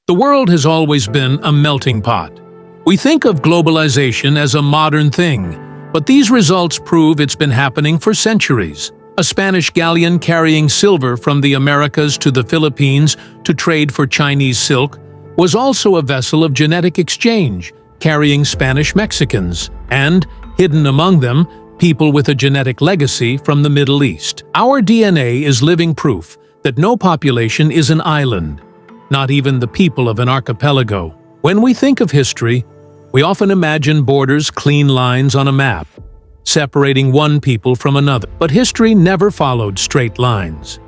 The world has always been a melting pot. We think of globalization as a modern thing, but these results prove it's been happening for centuries. A Spanish galleon carrying silver from the Americas to the Philippines to trade for Chinese silk was also a vessel of genetic exchange, carrying Spanish Mexicans, and, hidden among them, people with a genetic legacy from the Middle East. Our DNA is living proof that no population is an island, not even the people of an archipelago. When we think of history, we often imagine borders, clean lines on a map, separating one people from another. But history never followed straight lines.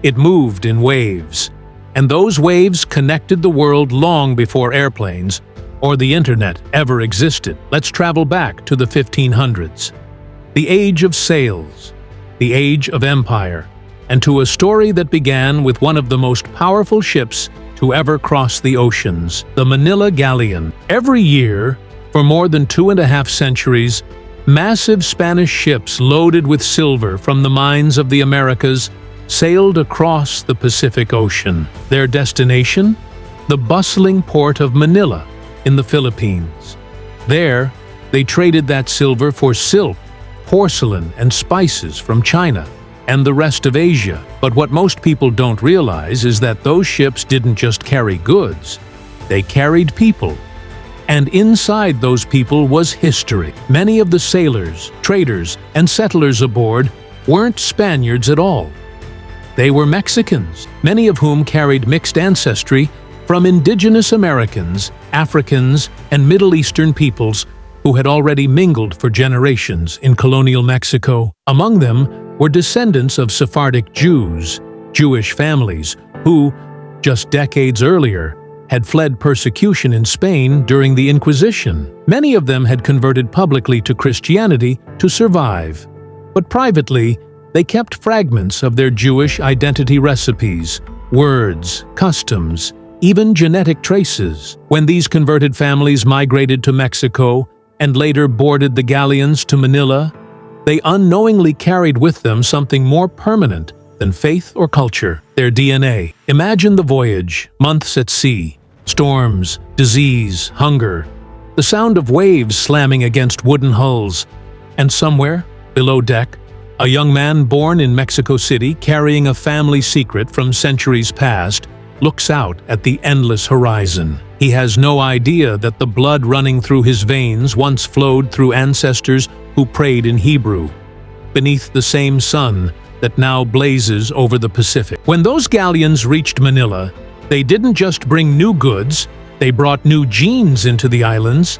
It moved in waves, and those waves connected the world long before airplanes or the internet ever existed. Let's travel back to the 1500s, the age of sails, the age of empire, and to a story that began with one of the most powerful ships to ever cross the oceans, the Manila Galleon. Every year, for more than 2.5 centuries, massive Spanish ships loaded with silver from the mines of the Americas sailed across the Pacific Ocean. Their destination? The bustling port of Manila in the Philippines. There, they traded that silver for silk, porcelain, and spices from China and the rest of Asia. But what most people don't realize is that those ships didn't just carry goods, they carried people. And inside those people was history. Many of the sailors, traders, and settlers aboard weren't Spaniards at all. They were Mexicans, many of whom carried mixed ancestry from indigenous Americans, Africans, and Middle Eastern peoples who had already mingled for generations in colonial Mexico. Among them were descendants of Sephardic Jews, Jewish families, who, just decades earlier, had fled persecution in Spain during the Inquisition. Many of them had converted publicly to Christianity to survive, but privately, they kept fragments of their Jewish identity recipes, words, customs, even genetic traces. When these converted families migrated to Mexico and later boarded the galleons to Manila, they unknowingly carried with them something more permanent than faith or culture, their DNA. Imagine the voyage, months at sea, storms, disease, hunger, the sound of waves slamming against wooden hulls, and somewhere, below deck, a young man born in Mexico City carrying a family secret from centuries past looks out at the endless horizon. He has no idea that the blood running through his veins once flowed through ancestors who prayed in Hebrew, beneath the same sun that now blazes over the Pacific. When those galleons reached Manila, they didn't just bring new goods, they brought new genes into the islands.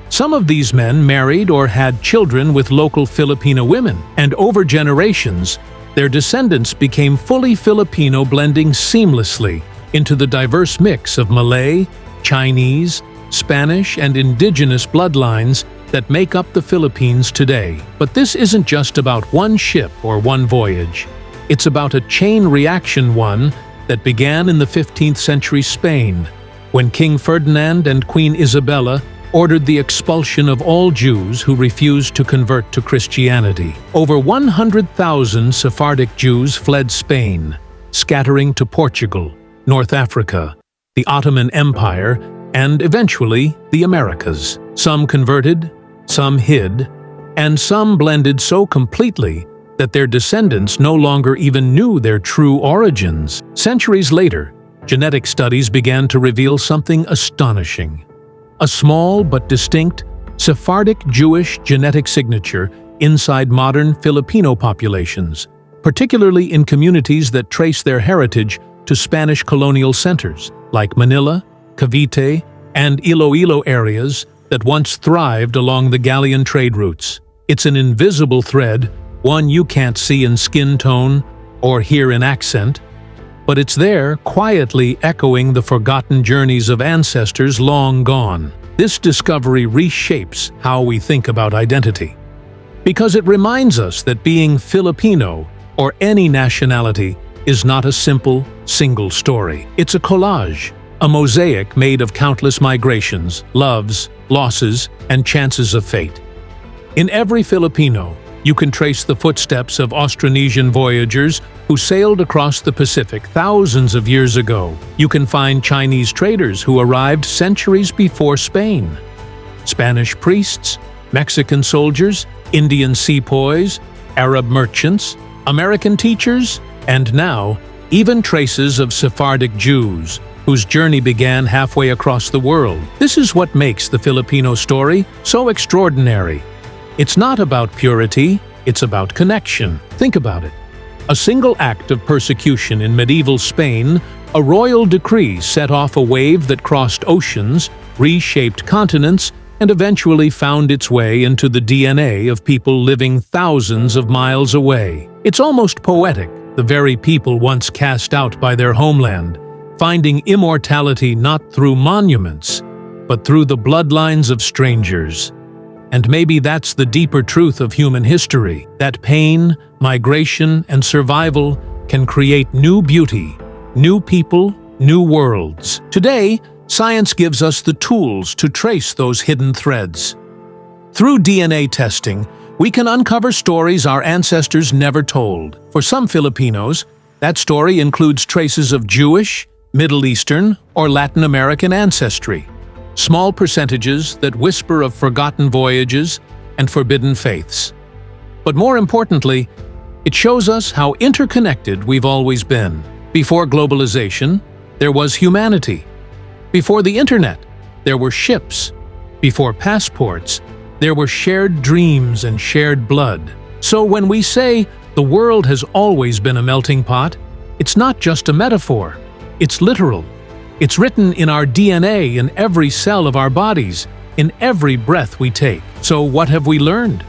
Some of these men married or had children with local Filipino women, and over generations, their descendants became fully Filipino, blending seamlessly into the diverse mix of Malay, Chinese, Spanish, and indigenous bloodlines that make up the Philippines today. But this isn't just about one ship or one voyage. It's about a chain reaction, one that began in the 15th century Spain, when King Ferdinand and Queen Isabella ordered the expulsion of all Jews who refused to convert to Christianity. Over 100,000 Sephardic Jews fled Spain, scattering to Portugal, North Africa, the Ottoman Empire, and eventually the Americas. Some converted, some hid, and some blended so completely that their descendants no longer even knew their true origins. Centuries later, genetic studies began to reveal something astonishing. A small but distinct Sephardic Jewish genetic signature inside modern Filipino populations, particularly in communities that trace their heritage to Spanish colonial centers like Manila, Cavite, and Iloilo areas that once thrived along the galleon trade routes. It's an invisible thread, one you can't see in skin tone or hear in accent, but it's there, quietly echoing the forgotten journeys of ancestors long gone. This discovery reshapes how we think about identity, because it reminds us that being Filipino, or any nationality, is not a simple, single story. It's a collage, a mosaic made of countless migrations, loves, losses, and chances of fate. In every Filipino, You can trace the footsteps of Austronesian voyagers who sailed across the Pacific thousands of years ago. You can find Chinese traders who arrived centuries before Spain, Spanish priests, Mexican soldiers, Indian sepoys, Arab merchants, American teachers, and now, even traces of Sephardic Jews, whose journey began halfway across the world. This is what makes the Filipino story so extraordinary. It's not about purity, it's about connection. Think about it. A single act of persecution in medieval Spain, a royal decree set off a wave that crossed oceans, reshaped continents, and eventually found its way into the DNA of people living thousands of miles away. It's almost poetic, the very people once cast out by their homeland, finding immortality not through monuments, but through the bloodlines of strangers. And maybe that's the deeper truth of human history, that pain, migration, and survival can create new beauty, new people, new worlds. Today, science gives us the tools to trace those hidden threads. Through DNA testing, we can uncover stories our ancestors never told. For some Filipinos, that story includes traces of Jewish, Middle Eastern, or Latin American ancestry. Small percentages that whisper of forgotten voyages and forbidden faiths. But more importantly, it shows us how interconnected we've always been. Before globalization, there was humanity. Before the internet, there were ships. Before passports, there were shared dreams and shared blood. So when we say the world has always been a melting pot, it's not just a metaphor, it's literal. It's written in our DNA, in every cell of our bodies, in every breath we take. So what have we learned?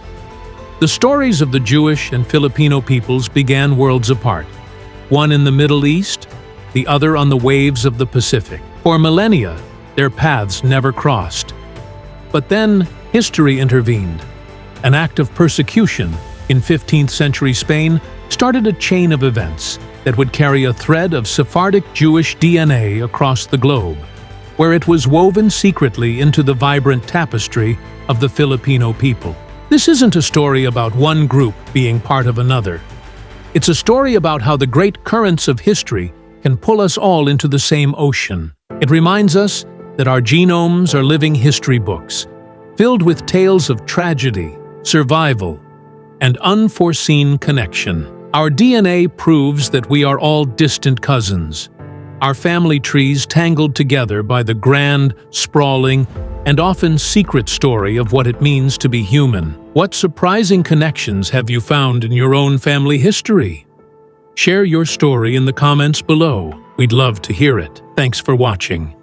The stories of the Jewish and Filipino peoples began worlds apart. One in the Middle East, the other on the waves of the Pacific. For millennia, their paths never crossed. But then, history intervened. An act of persecution in 15th century Spain started a chain of events that would carry a thread of Sephardic Jewish DNA across the globe, where it was woven secretly into the vibrant tapestry of the Filipino people. This isn't a story about one group being part of another. It's a story about how the great currents of history can pull us all into the same ocean. It reminds us that our genomes are living history books, filled with tales of tragedy, survival, and unforeseen connection. Our DNA proves that we are all distant cousins, our family trees tangled together by the grand, sprawling, and often secret story of what it means to be human. What surprising connections have you found in your own family history? Share your story in the comments below. We'd love to hear it. Thanks for watching.